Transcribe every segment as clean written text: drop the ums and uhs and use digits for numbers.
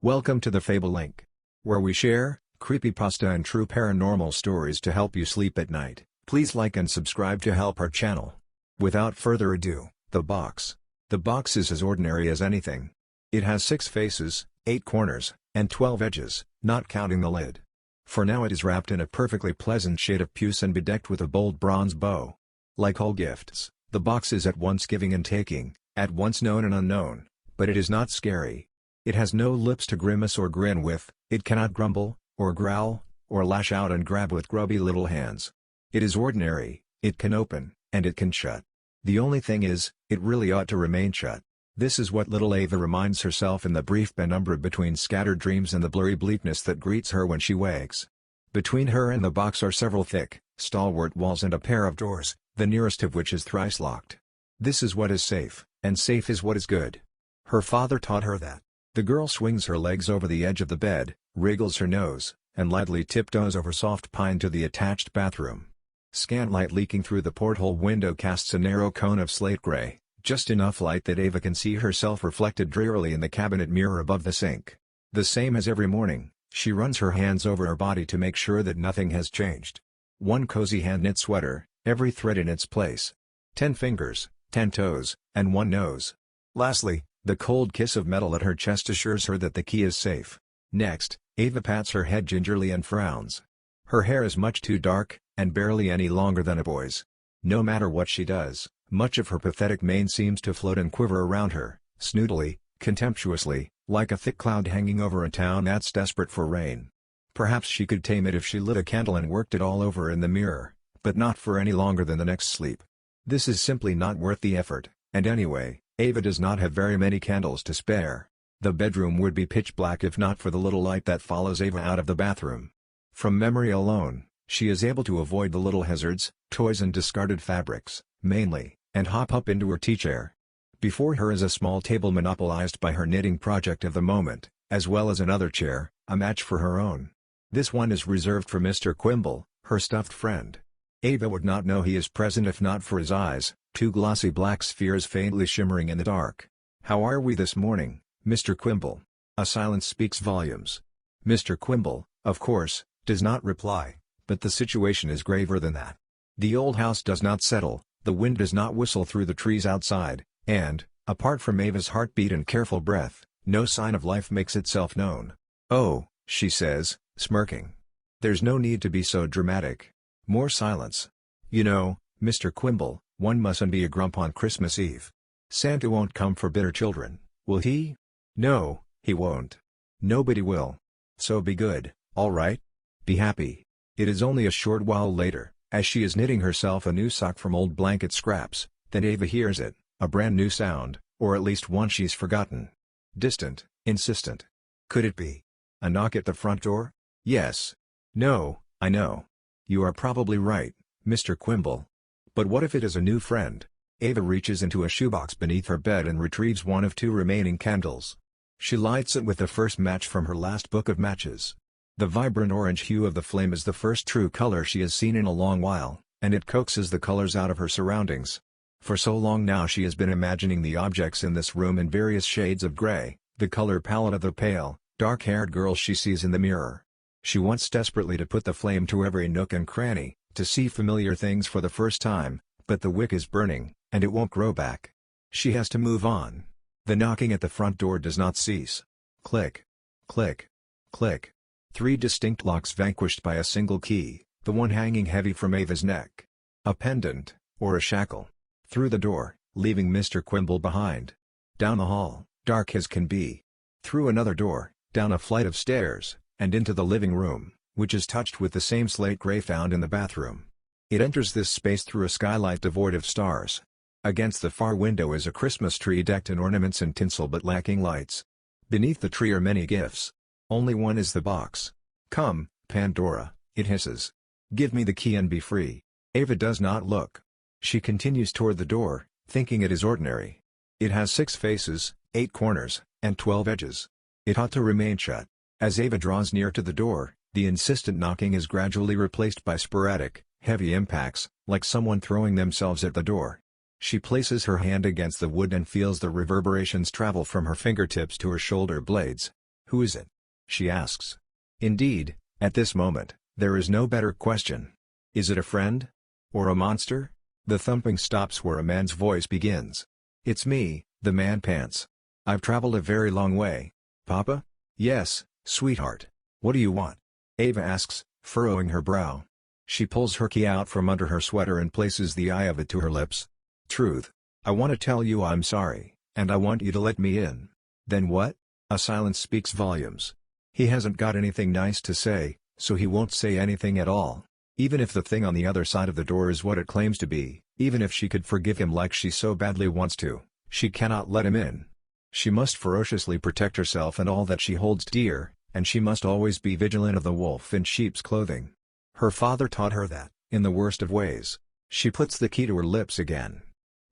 Welcome to the Fable link, where we share creepypasta and true paranormal stories to help you sleep at night. Please like and subscribe to help our channel. Without further ado, the box. The box is as ordinary as anything. It has 6 faces, 8 corners, and 12 edges, not counting the lid. For now it is wrapped in a perfectly pleasant shade of puce and bedecked with a bold bronze bow. Like all gifts, the box is at once giving and taking, at once known and unknown, but it is not scary. It has no lips to grimace or grin with, it cannot grumble, or growl, or lash out and grab with grubby little hands. It is ordinary, it can open, and it can shut. The only thing is, it really ought to remain shut. This is what little Ava reminds herself in the brief penumbra between scattered dreams and the blurry bleakness that greets her when she wakes. Between her and the box are several thick, stalwart walls and a pair of doors, the nearest of which is thrice locked. This is what is safe, and safe is what is good. Her father taught her that. The girl swings her legs over the edge of the bed, wriggles her nose, and lightly tiptoes over soft pine to the attached bathroom. Scant light leaking through the porthole window casts a narrow cone of slate gray, just enough light that Ava can see herself reflected drearily in the cabinet mirror above the sink. The same as every morning, she runs her hands over her body to make sure that nothing has changed. One cozy hand-knit sweater, every thread in its place. 10 fingers, 10 toes, and 1 nose. Lastly, the cold kiss of metal at her chest assures her that the key is safe. Next, Ava pats her head gingerly and frowns. Her hair is much too dark, and barely any longer than a boy's. No matter what she does, much of her pathetic mane seems to float and quiver around her, snootily, contemptuously, like a thick cloud hanging over a town that's desperate for rain. Perhaps she could tame it if she lit a candle and worked it all over in the mirror, but not for any longer than the next sleep. This is simply not worth the effort, and anyway, Ava does not have very many candles to spare. The bedroom would be pitch black if not for the little light that follows Ava out of the bathroom. From memory alone, she is able to avoid the little hazards, toys and discarded fabrics, mainly, and hop up into her tea chair. Before her is a small table monopolized by her knitting project of the moment, as well as another chair, a match for her own. This one is reserved for Mr. Quimble, her stuffed friend. Ava would not know he is present if not for his eyes, 2 glossy black spheres faintly shimmering in the dark. "How are we this morning, Mr. Quimble?" A silence speaks volumes. Mr. Quimble, of course, does not reply, but the situation is graver than that. The old house does not settle, the wind does not whistle through the trees outside, and, apart from Ava's heartbeat and careful breath, no sign of life makes itself known. "Oh," she says, smirking. "There's no need to be so dramatic." More silence. "You know, Mr. Quimble, one mustn't be a grump on Christmas Eve. Santa won't come for bitter children, will he?" "No, he won't. Nobody will. So be good, all right? Be happy." It is only a short while later, as she is knitting herself a new sock from old blanket scraps, that Ava hears it, a brand new sound, or at least one she's forgotten. Distant, insistent. Could it be a knock at the front door? Yes. No, I know. You are probably right, Mr. Quimble. But what if it is a new friend? Ava reaches into a shoebox beneath her bed and retrieves one of 2 remaining candles. She lights it with the first match from her last book of matches. The vibrant orange hue of the flame is the first true color she has seen in a long while, and it coaxes the colors out of her surroundings. For so long now she has been imagining the objects in this room in various shades of gray, the color palette of the pale, dark-haired girl she sees in the mirror. She wants desperately to put the flame to every nook and cranny, to see familiar things for the first time, but the wick is burning, and it won't grow back. She has to move on. The knocking at the front door does not cease. Click. Click. Click. 3 distinct locks vanquished by a single key, the one hanging heavy from Ava's neck. A pendant, or a shackle. Through the door, leaving Mr. Quimble behind. Down the hall, dark as can be. Through another door, down a flight of stairs, and into the living room, which is touched with the same slate gray found in the bathroom. It enters this space through a skylight devoid of stars. Against the far window is a Christmas tree decked in ornaments and tinsel but lacking lights. Beneath the tree are many gifts. Only one is the box. "Come, Pandora," it hisses. "Give me the key and be free." Ava does not look. She continues toward the door, thinking it is ordinary. It has 6 faces, 8 corners, and 12 edges. It ought to remain shut. As Ava draws near to the door, the insistent knocking is gradually replaced by sporadic, heavy impacts, like someone throwing themselves at the door. She places her hand against the wood and feels the reverberations travel from her fingertips to her shoulder blades. Who is it? She asks. Indeed, at this moment, there is no better question. Is it a friend? Or a monster? The thumping stops where a man's voice begins. It's me, the man pants. I've traveled a very long way. Papa? Yes, sweetheart. What do you want? Ava asks, furrowing her brow. She pulls her key out from under her sweater and places the eye of it to her lips. Truth. I want to tell you I'm sorry, and I want you to let me in. Then what? A silence speaks volumes. He hasn't got anything nice to say, so he won't say anything at all. Even if the thing on the other side of the door is what it claims to be, even if she could forgive him like she so badly wants to, she cannot let him in. She must ferociously protect herself and all that she holds dear, and she must always be vigilant of the wolf in sheep's clothing. Her father taught her that, in the worst of ways. She puts the key to her lips again.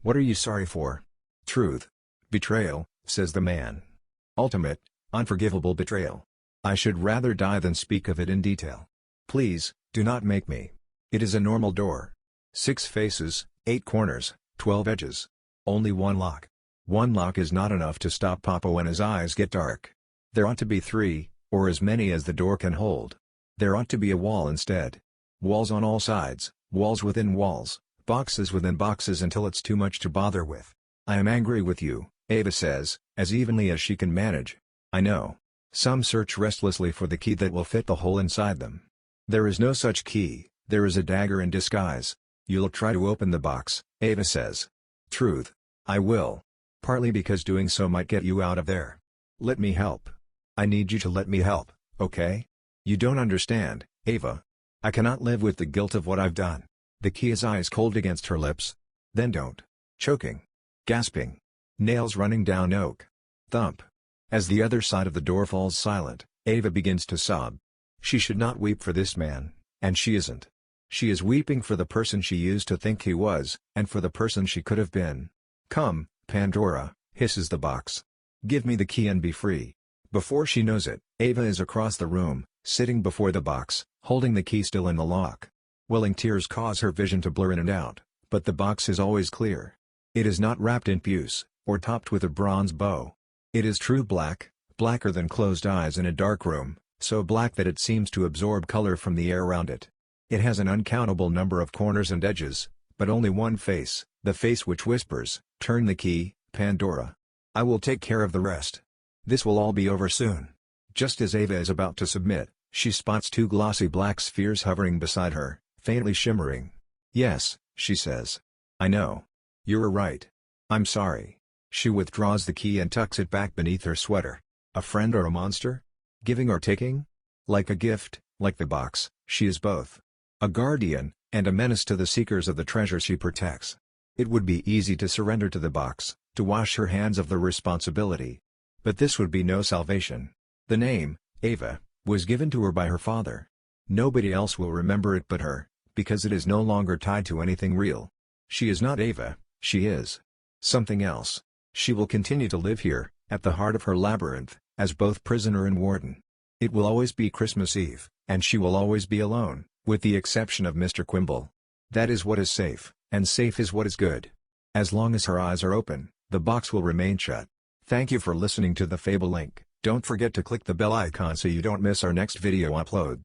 What are you sorry for? Truth. Betrayal, says the man. Ultimate, unforgivable betrayal. I should rather die than speak of it in detail. Please, do not make me. It is a normal door. 6 faces, 8 corners, 12 edges. Only one lock. One lock is not enough to stop Papa when his eyes get dark. There ought to be 3, or as many as the door can hold. There ought to be a wall instead. Walls on all sides, walls within walls, boxes within boxes until it's too much to bother with. I am angry with you, Ava says, as evenly as she can manage. I know. Some search restlessly for the key that will fit the hole inside them. There is no such key, there is a dagger in disguise. You'll try to open the box, Ava says. Truth. I will. Partly because doing so might get you out of there. Let me help. I need you to let me help, okay? You don't understand, Ava. I cannot live with the guilt of what I've done. The key is ice cold against her lips. Then don't. Choking. Gasping. Nails running down oak. Thump. As the other side of the door falls silent, Ava begins to sob. She should not weep for this man, and she isn't. She is weeping for the person she used to think he was, and for the person she could have been. Come, Pandora, hisses the box. Give me the key and be free. Before she knows it, Ava is across the room, sitting before the box, holding the key still in the lock. Welling tears cause her vision to blur in and out, but the box is always clear. It is not wrapped in puce, or topped with a bronze bow. It is true black, blacker than closed eyes in a dark room, so black that it seems to absorb color from the air around it. It has an uncountable number of corners and edges, but only one face, the face which whispers, "Turn the key, Pandora. I will take care of the rest." This will all be over soon. Just as Ava is about to submit, she spots 2 glossy black spheres hovering beside her, faintly shimmering. Yes, she says. I know. You're right. I'm sorry. She withdraws the key and tucks it back beneath her sweater. A friend or a monster? Giving or taking? Like a gift, like the box, she is both. A guardian, and a menace to the seekers of the treasure she protects. It would be easy to surrender to the box, to wash her hands of the responsibility. But this would be no salvation. The name, Ava, was given to her by her father. Nobody else will remember it but her, because it is no longer tied to anything real. She is not Ava, she is something else. She will continue to live here, at the heart of her labyrinth, as both prisoner and warden. It will always be Christmas Eve, and she will always be alone, with the exception of Mr. Quimble. That is what is safe, and safe is what is good. As long as her eyes are open, the box will remain shut. Thank you for listening to the Fable link. Don't forget to click the bell icon so you don't miss our next video upload.